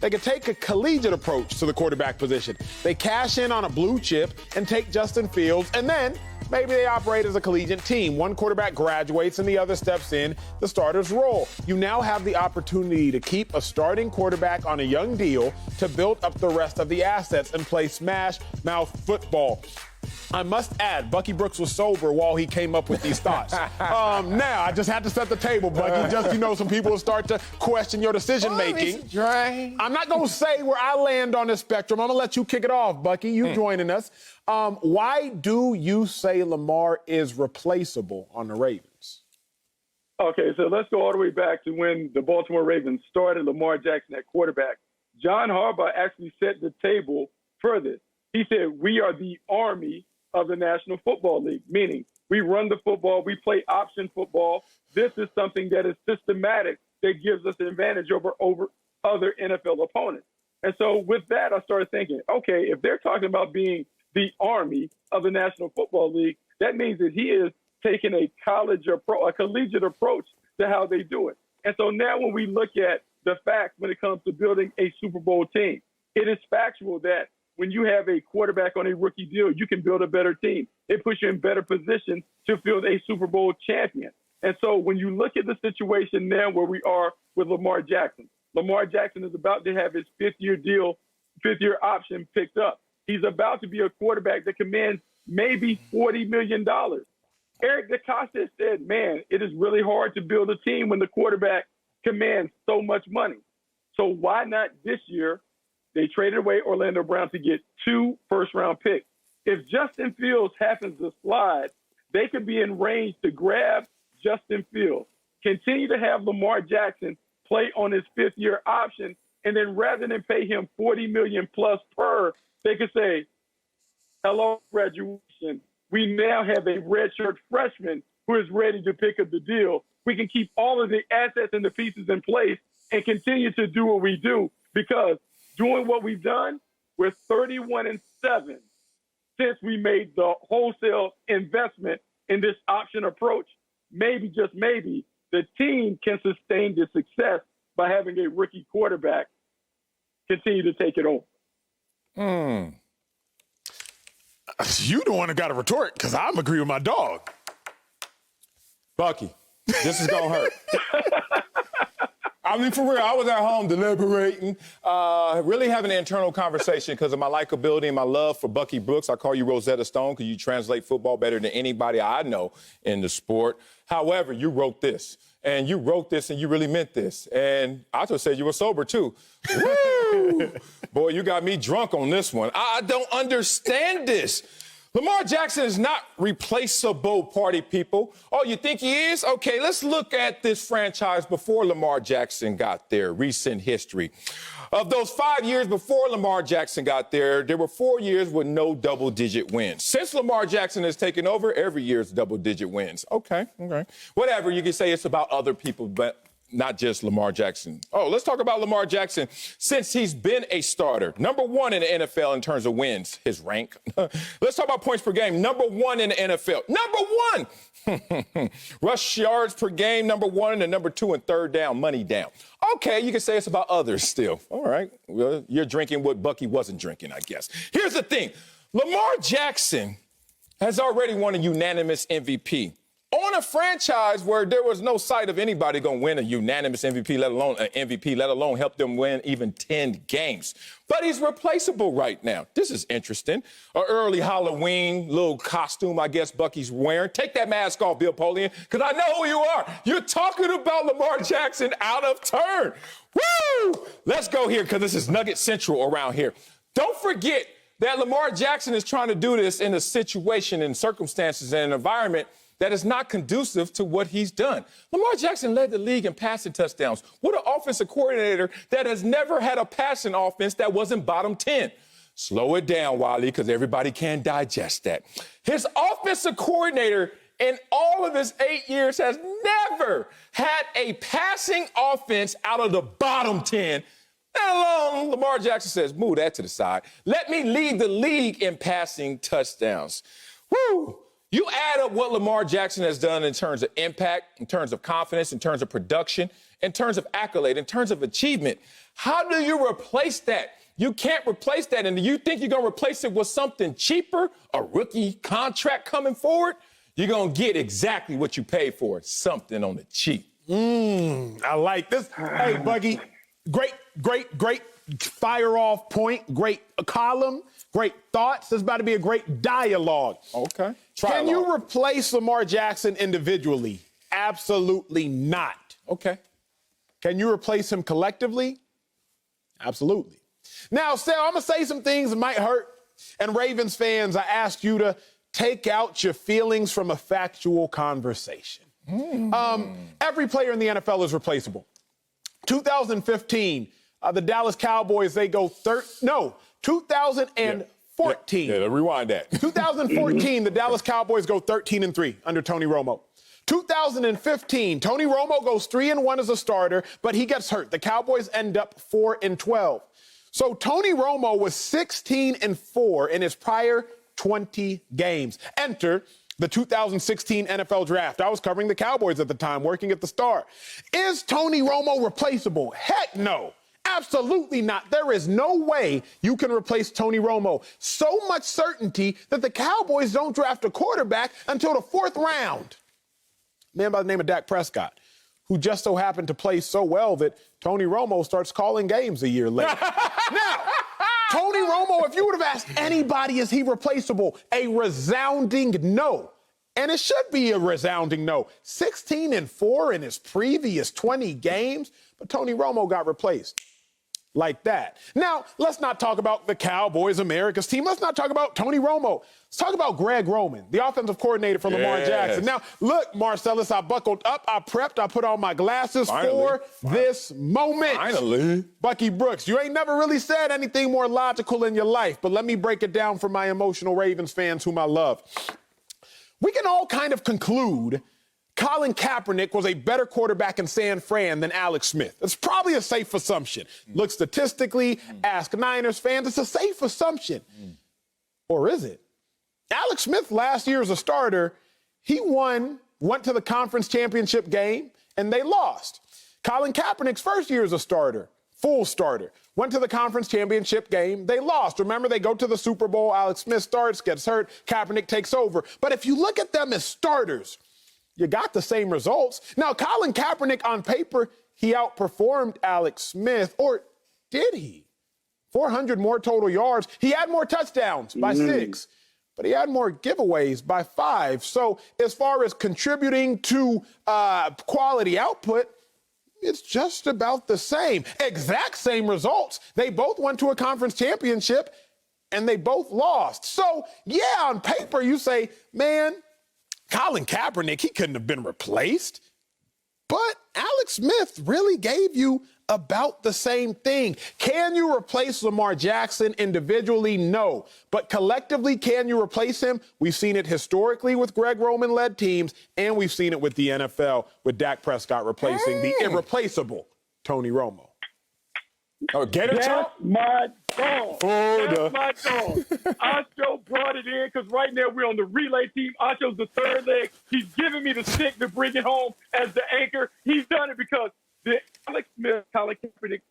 they could take a collegiate approach to the quarterback position. They cash in on a blue chip and take Justin Fields, and then maybe they operate as a collegiate team. One quarterback graduates and the other steps in the starter's role. You now have the opportunity to keep a starting quarterback on a young deal to build up the rest of the assets and play smash mouth football. I must add, Bucky Brooks was sober while he came up with these thoughts. Now, I just had to set the table, Bucky. Just, some people will start to question your decision-making. I'm not going to say where I land on this spectrum. I'm going to let you kick it off, Bucky. You joining us. Why do you say Lamar is replaceable on the Ravens? Okay, so let's go all the way back to when the Baltimore Ravens started Lamar Jackson at quarterback. John Harbaugh actually set the table for this. He said, we are the army of the National Football League, meaning we run the football, we play option football. This is something that is systematic that gives us an advantage over other NFL opponents. And so with that, I started thinking, okay, if they're talking about being the army of the National Football League, that means that he is taking a collegiate approach to how they do it. And so now when we look at the facts when it comes to building a Super Bowl team, it is factual that when you have a quarterback on a rookie deal, you can build a better team. It puts you in better position to field a Super Bowl champion. And so when you look at the situation now where we are with Lamar Jackson is about to have his fifth-year option picked up. He's about to be a quarterback that commands maybe $40 million. Eric DeCosta said, man, it is really hard to build a team when the quarterback commands so much money. So why not this year? They traded away Orlando Brown to get 2 first-round picks. If Justin Fields happens to slide, they could be in range to grab Justin Fields, continue to have Lamar Jackson play on his 5th-year option, and then rather than pay him $40 million plus per, they could say, hello, graduation. We now have a redshirt freshman who is ready to pick up the deal. We can keep all of the assets and the pieces in place and continue to do what we do because doing what we've done, we're 31-7 since we made the wholesale investment in this option approach. Maybe, just maybe, the team can sustain the success by having a rookie quarterback continue to take it over. You the one that got to retort because I'm agree with my dog. Bucky, this is going to hurt. I mean, for real, I was at home deliberating, really having an internal conversation because of my likability and my love for Bucky Brooks. I call you Rosetta Stone because you translate football better than anybody I know in the sport. However, you wrote this, and you really meant this. And Acho said you were sober, too. Woo! Boy, you got me drunk on this one. I don't understand this. Lamar Jackson is not replaceable, party people. Oh, you think he is? Okay, let's look at this franchise before Lamar Jackson got there, recent history. Of those 5 years before Lamar Jackson got there, there were 4 years with no double-digit wins. Since Lamar Jackson has taken over, every year is double-digit wins. Okay. Whatever, you can say it's about other people, but not just Lamar Jackson. Oh, let's talk about Lamar Jackson since he's been a starter. Number 1 in the NFL in terms of wins, his rank. Let's talk about points per game. Number 1 in the NFL. Number 1! Rush yards per game, number 1, and number 2 and third down, money down. Okay, you can say it's about others still. All right. Well, you're drinking what Bucky wasn't drinking, I guess. Here's the thing. Lamar Jackson has already won a unanimous MVP. On a franchise where there was no sight of anybody going to win a unanimous MVP, let alone help them win even 10 games. But he's replaceable right now. This is interesting. An early Halloween little costume, I guess, Bucky's wearing. Take that mask off, Bill Polian, because I know who you are. You're talking about Lamar Jackson out of turn. Woo! Let's go here, because this is Nugget Central around here. Don't forget that Lamar Jackson is trying to do this in a situation and circumstances and an environment that is not conducive to what he's done. Lamar Jackson led the league in passing touchdowns. What an offensive coordinator that has never had a passing offense that wasn't bottom 10. Slow it down, Wiley, because everybody can't digest that. His offensive coordinator in all of his 8 years has never had a passing offense out of the bottom 10. Let alone Lamar Jackson says, move that to the side. Let me lead the league in passing touchdowns. Woo! You add up what Lamar Jackson has done in terms of impact, in terms of confidence, in terms of production, in terms of accolade, in terms of achievement. How do you replace that? You can't replace that. And do you think you're going to replace it with something cheaper, a rookie contract coming forward? You're going to get exactly what you paid for, something on the cheap. I like this. Hey, Bucky, great fire off point, great column, great thoughts. This is about to be a great dialogue. Okay. Can you replace Lamar Jackson individually? Absolutely not. Okay. Can you replace him collectively? Absolutely. Now, Sal, I'm going to say some things that might hurt. And Ravens fans, I ask you to take out your feelings from a factual conversation. Every player in the NFL is replaceable. 2015, the Dallas Cowboys, they go 2014. Yeah, rewind that. 2014, the Dallas Cowboys go 13-3 under Tony Romo. 2015, Tony Romo goes 3-1 as a starter, but he gets hurt. The Cowboys end up 4-12. So Tony Romo was 16-4 in his prior 20 games. Enter the 2016 NFL Draft. I was covering the Cowboys at the time, working at the Star. Is Tony Romo replaceable? Heck no. Absolutely not. There is no way you can replace Tony Romo. So much certainty that the Cowboys don't draft a quarterback until the 4th round. A man by the name of Dak Prescott, who just so happened to play so well that Tony Romo starts calling games a year later. Now, Tony Romo, if you would have asked anybody, is he replaceable? A resounding no. And it should be a resounding no. 16-4 in his previous 20 games, but Tony Romo got replaced like that. Now, let's not talk about the Cowboys, America's team. Let's not talk about Tony Romo. Let's talk about Greg Roman, the offensive coordinator for Lamar Jackson. Now, look, Marcellus, I buckled up, I prepped, I put on my glasses for this moment. Finally. Bucky Brooks, you ain't never really said anything more logical in your life, but let me break it down for my emotional Ravens fans whom I love. We can all kind of conclude Colin Kaepernick was a better quarterback in San Fran than Alex Smith. It's probably a safe assumption. Look statistically, ask Niners fans, it's a safe assumption. Or is it? Alex Smith last year as a starter, he went to the conference championship game, and they lost. Colin Kaepernick's first year as a starter, full starter, went to the conference championship game, they lost. Remember, they go to the Super Bowl, Alex Smith starts, gets hurt, Kaepernick takes over. But if you look at them as starters, you got the same results. Now, Colin Kaepernick, on paper, he outperformed Alex Smith, or did he? 400 more total yards. He had more touchdowns by 6, but he had more giveaways by 5. So as far as contributing to quality output, it's just about the same. Exact same results. They both went to a conference championship, and they both lost. So, yeah, on paper, you say, man, Colin Kaepernick, he couldn't have been replaced. But Alex Smith really gave you about the same thing. Can you replace Lamar Jackson individually? No. But collectively, can you replace him? We've seen it historically with Greg Roman-led teams, and we've seen it with the NFL with Dak Prescott replacing the irreplaceable Tony Romo. Oh, get it, That's my dog. That's my dog. Acho brought it in because right now we're on the relay team. Acho's the third leg. He's giving me the stick to bring it home as the anchor. He's done it because the Alex Smith, Colin Kaepernick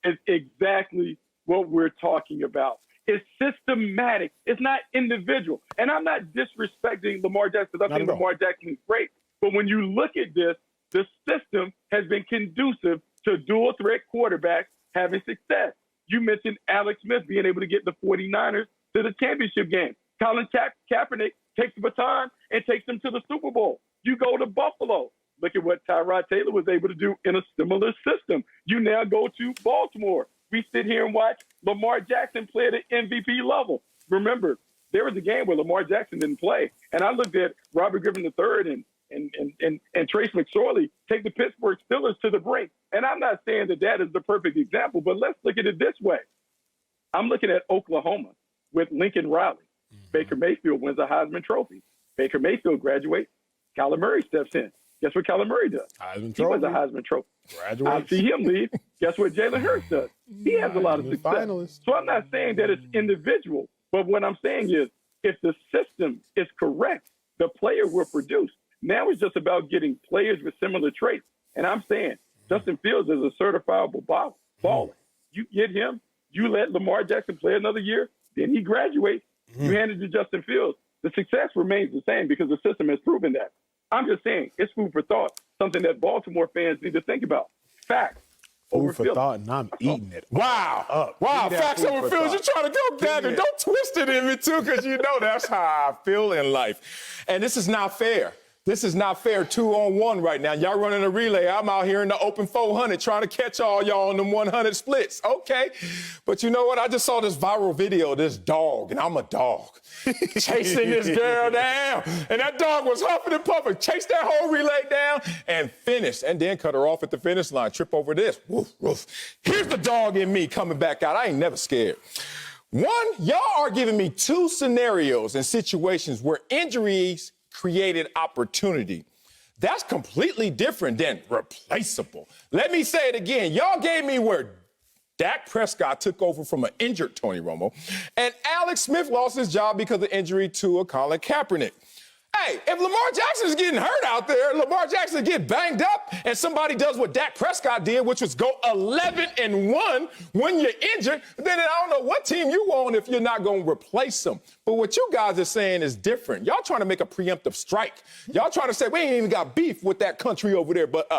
is exactly what we're talking about. It's systematic. It's not individual. And I'm not disrespecting Lamar Jackson. I think Lamar Jackson is great. But when you look at this, the system has been conducive to dual threat quarterbacks having success. You mentioned Alex Smith being able to get the 49ers to the championship game. Colin Kaepernick takes the baton and takes them to the Super Bowl. You go to Buffalo. Look at what Tyrod Taylor was able to do in a similar system. You now go to Baltimore. We sit here and watch Lamar Jackson play at an MVP level. Remember, there was a game where Lamar Jackson didn't play, and I looked at Robert Griffin III and Trace McSorley take the Pittsburgh Steelers to the brink. And I'm not saying that is the perfect example, but let's look at it this way. I'm looking at Oklahoma with Lincoln Riley. Baker Mayfield wins a Heisman Trophy. Baker Mayfield graduates. Kyler Murray steps in. Guess what Kyler Murray does? He wins a Heisman Trophy. I see him leave. Guess what Jalen Hurts does? He has a lot of success. Finalist. So I'm not saying that it's individual, but what I'm saying is if the system is correct, the player will produce. Now it's just about getting players with similar traits. And I'm saying Justin Fields is a certifiable bowler. balling. You get him, you let Lamar Jackson play another year, then he graduates, you hand it to Justin Fields. The success remains the same because the system has proven that. I'm just saying, it's food for thought, something that Baltimore fans need to think about. Facts. Food for thought, and I'm eating it. Wow. Wow. Facts over feels. You're trying to go down there. Don't twist it in me, too, because you know that's how I feel in life. And this is not fair. This is not fair 2-on-1 right now. Y'all running a relay. I'm out here in the open 400 trying to catch all y'all on them 100 splits. Okay. But you know what? I just saw this viral video of this dog, and I'm a dog, chasing this girl down. And that dog was huffing and puffing, chased that whole relay down and finished, and then cut her off at the finish line. Trip over this. Woof, woof. Here's the dog in me coming back out. I ain't never scared. One, y'all are giving me two scenarios and situations where injuries created opportunity. That's completely different than replaceable. Let me say it again. Y'all gave me where Dak Prescott took over from an injured Tony Romo, and Alex Smith lost his job because of injury to a Colin Kaepernick. Hey, if Lamar Jackson is getting hurt out there, Lamar Jackson get banged up, and somebody does what Dak Prescott did, which was go 11-1 when you're injured, then I don't know what team you on if you're not going to replace them. But what you guys are saying is different. Y'all trying to make a preemptive strike. Y'all trying to say, we ain't even got beef with that country over there, but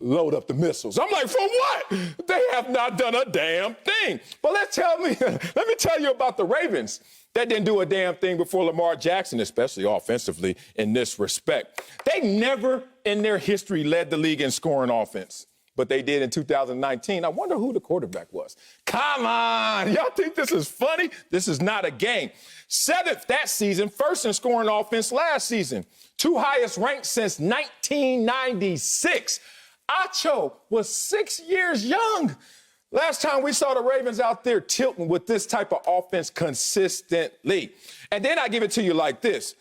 load up the missiles. I'm like, for what? They have not done a damn thing. But let me tell you about the Ravens. That didn't do a damn thing before Lamar Jackson, especially offensively in this respect. They never in their history led the league in scoring offense, but they did in 2019. I wonder who the quarterback was. Come on. Y'all think this is funny? This is not a game. 7th that season, 1st in scoring offense last season. 2 highest ranked since 1996. Acho was 6 years young. Last time we saw the Ravens out there tilting with this type of offense consistently. And then I give it to you like this.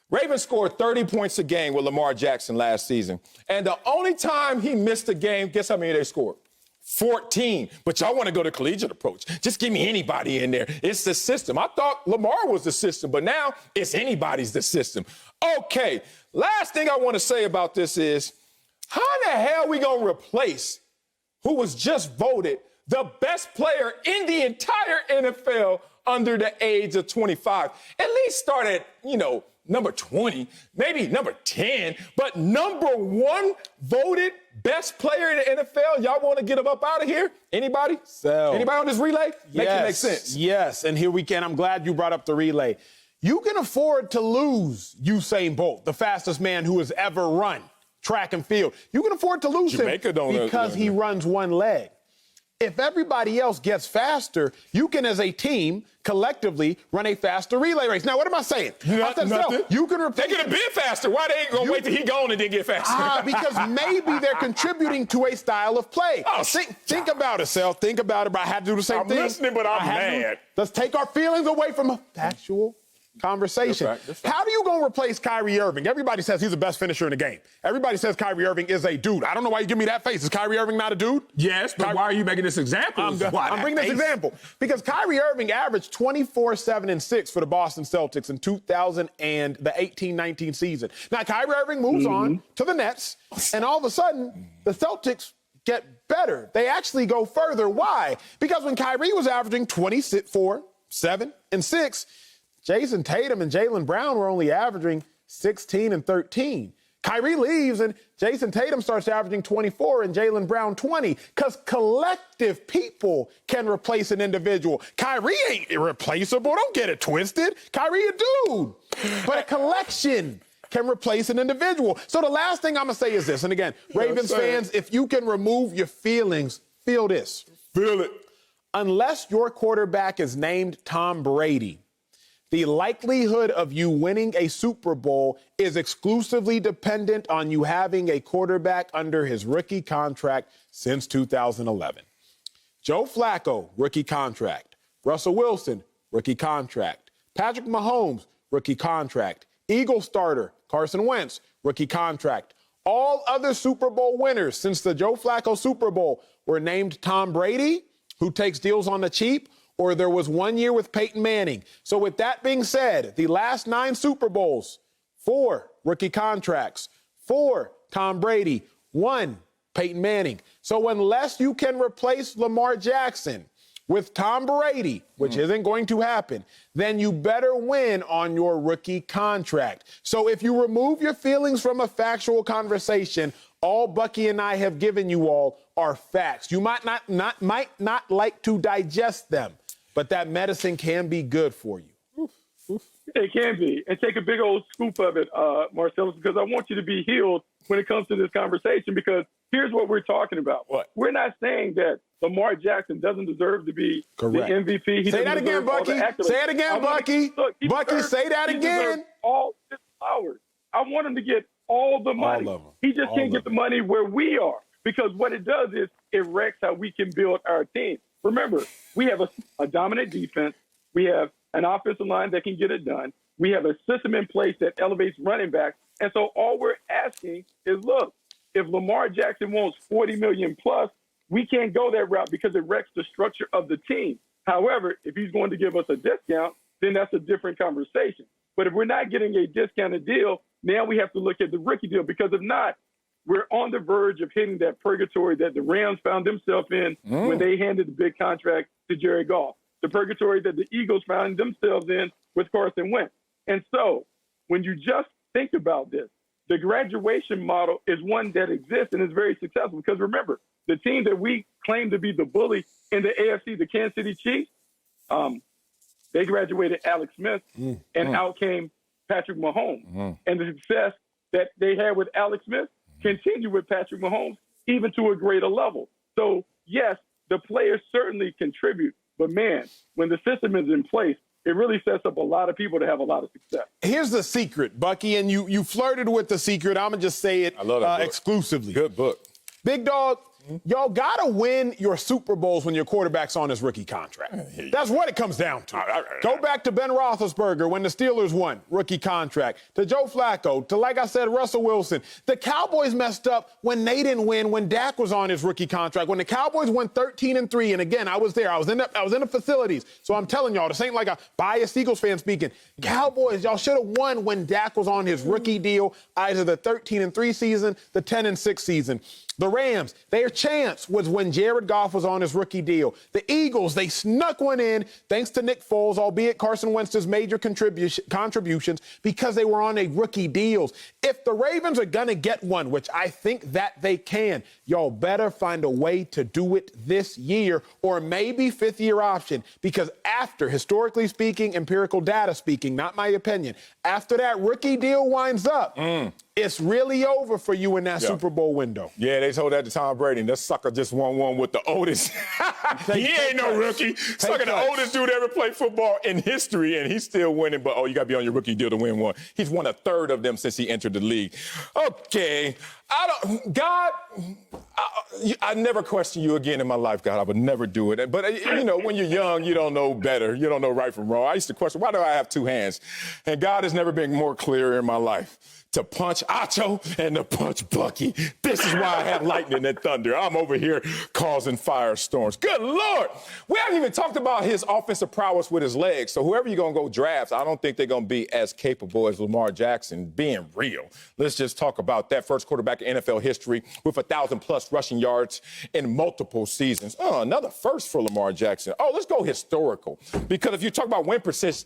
Ravens scored 30 points a game with Lamar Jackson last season. And the only time he missed a game, guess how many they scored? 14. But y'all want to go to collegiate approach. Just give me anybody in there. It's the system. I thought Lamar was the system, but now it's anybody's the system. Okay, last thing I want to say about this is, how in the hell are we going to replace who was just voted the best player in the entire NFL under the age of 25. At least start at, number 20, maybe number 10, but number 1 voted best player in the NFL. Y'all want to get him up out of here? Anybody? Anybody on this relay? Make it make sense. Yes, and here we can. I'm glad you brought up the relay. You can afford to lose Usain Bolt, the fastest man who has ever run track and field. You can afford to lose him because he runs one leg. If everybody else gets faster, you can, as a team, collectively run a faster relay race. Now, what am I saying? Nothing. You can replace. They could have been faster. Why they ain't going to wait till he gone and then get faster? Because maybe they're contributing to a style of play. Think about it, Sel. Think about it. But I had to do the same thing. I'm listening, but I'm mad. Let's take our feelings away from factual conversation. That's right. How do you go and replace Kyrie Irving? Everybody says he's the best finisher in the game. Everybody says Kyrie Irving is a dude. I don't know why you give me that face. Is Kyrie Irving not a dude? Yes, but why are you making this example? I'm bringing this example because Kyrie Irving averaged 24, 7, and 6 for the Boston Celtics in 2000 and the 18-19 season. Now, Kyrie Irving moves on to the Nets, and all of a sudden, the Celtics get better. They actually go further. Why? Because when Kyrie was averaging 24, 7, and 6, Jason Tatum and Jaylen Brown were only averaging 16 and 13. Kyrie leaves and Jason Tatum starts averaging 24 and Jaylen Brown 20 because collective people can replace an individual. Kyrie ain't irreplaceable. Don't get it twisted. Kyrie a dude. But a collection can replace an individual. So the last thing I'm going to say is this. And again, Ravens fans, if you can remove your feelings, feel this. Feel it. Unless your quarterback is named Tom Brady, the likelihood of you winning a Super Bowl is exclusively dependent on you having a quarterback under his rookie contract since 2011. Joe Flacco, rookie contract. Russell Wilson, rookie contract. Patrick Mahomes, rookie contract. Eagles starter, Carson Wentz, rookie contract. All other Super Bowl winners since the Joe Flacco Super Bowl were named Tom Brady, who takes deals on the cheap, or there was 1 year with Peyton Manning. So with that being said, the last 9 Super Bowls, 4 rookie contracts, 4 Tom Brady, 1 Peyton Manning. So unless you can replace Lamar Jackson with Tom Brady, which isn't going to happen, then you better win on your rookie contract. So if you remove your feelings from a factual conversation, all Bucky and I have given you all are facts. You might not like to digest them, but that medicine can be good for you. It can be. And take a big old scoop of it, Marcellus, because I want you to be healed when it comes to this conversation, because here's what we're talking about. What? We're not saying that Lamar Jackson doesn't deserve to be Correct. the MVP. Say that again, Bucky. Say it again, Bucky. Bucky, say that again. All his flowers. I want him to get all the money. All of them. He just can't get the money where we are, because what it does is it wrecks how we can build our team. Remember, we have a dominant defense. We have an offensive line that can get it done. We have a system in place that elevates running backs. And so all we're asking is, look, if Lamar Jackson wants $40 million plus, we can't go that route because it wrecks the structure of the team. However, if he's going to give us a discount, then that's a different conversation. But if we're not getting a discounted deal, now we have to look at the rookie deal, because if not, we're on the verge of hitting that purgatory that the Rams found themselves in when they handed the big contract to Jared Goff, the purgatory that the Eagles found themselves in with Carson Wentz. And so when you just think about this, the graduation model is one that exists and is very successful, because remember, the team that we claim to be the bully in the AFC, the Kansas City Chiefs, they graduated Alex Smith, and out came Patrick Mahomes. And the success that they had with Alex Smith continued with Patrick Mahomes, even to a greater level. So, yes, the players certainly contribute, but, man, when the system is in place, it really sets up a lot of people to have a lot of success. Here's the secret, Bucky, and you flirted with the secret. I'm going to just say it exclusively. Good book. Big dog, y'all got to win your Super Bowls when your quarterback's on his rookie contract. That's what it comes down to. Go back to Ben Roethlisberger when the Steelers won, rookie contract. To Joe Flacco, to, like I said, Russell Wilson. The Cowboys messed up when they didn't win when Dak was on his rookie contract. When the Cowboys went 13-3, and again, I was there. I was in the facilities. So I'm telling y'all, this ain't like a biased Eagles fan speaking. Cowboys, y'all should have won when Dak was on his rookie deal, either the 13-3 season, the 10-6 season. The Rams, their chance was when Jared Goff was on his rookie deal. The Eagles, they snuck one in thanks to Nick Foles, albeit Carson Wentz's major contributions, because they were on a rookie deals. If the Ravens are going to get one, which I think that they can, y'all better find a way to do it this year, or maybe fifth-year option, because after, historically speaking, empirical data speaking, not my opinion, after that rookie deal winds up, it's really over for you in that Super Bowl window. Yeah, they told that to Tom Brady, and that sucker just won one with the oldest. He ain't no rookie. Sucker, the oldest dude ever played football in history, and he's still winning. But, you got to be on your rookie deal to win one. He's won a third of them since he entered the league. Okay. I never question you again in my life, God. I would never do it. But, when you're young, you don't know better. You don't know right from wrong. I used to question, why do I have two hands? And God has never been more clear in my life. To punch Acho and to punch Bucky. This is why I have lightning and thunder. I'm over here causing firestorms. Good Lord. We haven't even talked about his offensive prowess with his legs. So whoever you're going to go draft, I don't think they're going to be as capable as Lamar Jackson, being real. Let's just talk about that. First quarterback in NFL history with 1,000-plus rushing yards in multiple seasons. Another first for Lamar Jackson. Let's go historical. Because if you talk about win percentage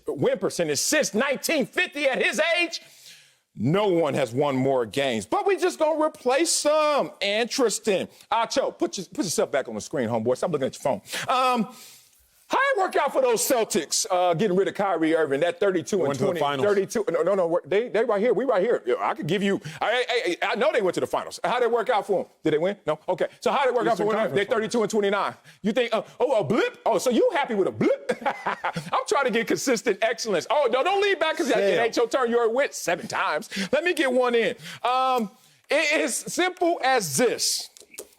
since 1950 at his age, no one has won more games, but we just gonna replace some. Interesting. Acho, put yourself back on the screen, homeboy. Stop looking at your phone. How it work out for those Celtics getting rid of Kyrie Irving? That 32 and 20. 32. No. They right here. We right here. I could give you. I know they went to the finals. How did it work out for them? Did they win? No. Okay. So how did it work out for them? They're 32 and 29. You think? A blip? So you happy with a blip? I'm trying to get consistent excellence. Don't lean back because it ain't your turn. You're with 7 times. Let me get one in. It is simple as this.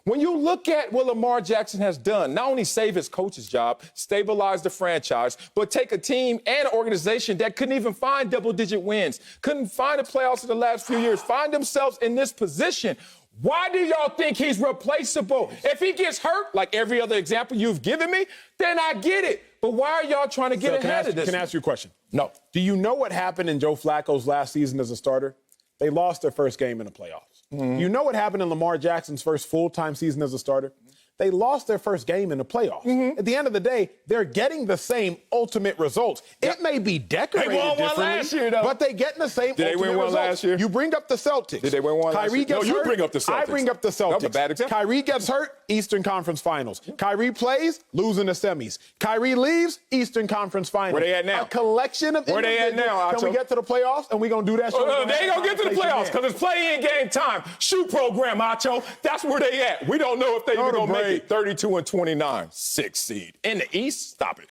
When you look at what Lamar Jackson has done, not only save his coach's job, stabilize the franchise, but take a team and an organization that couldn't even find double-digit wins, couldn't find the playoffs in the last few years, find themselves in this position. Why do y'all think he's replaceable? If he gets hurt, like every other example you've given me, then I get it. But why are y'all trying to get ahead of this? Can I ask you a question? No. Do you know what happened in Joe Flacco's last season as a starter? They lost their first game in the playoffs. You know what happened in Lamar Jackson's first full-time season as a starter? They lost their first game in the playoffs. At the end of the day, they're getting the same ultimate results. It may be decorated They won one differently, last year, though. but they getting the same Did they ultimate win one results. last year? You bring up the Celtics. Did they win one last Kyrie year? gets No, hurt. you bring up the Celtics. I bring up the Celtics. That was a bad example. Kyrie gets hurt, Eastern Conference Finals. Kyrie plays, losing the semis. Kyrie leaves, Eastern Conference Finals. Where they at now? A collection of Where they at now, Can we Acho? get to the playoffs and we going to do that? They ain't going to get to the playoffs because it's play-in game time. Shoot program, Acho. That's where they at. We don't know if they even going to make it. 32-29, 6th seed. In the East, stop it.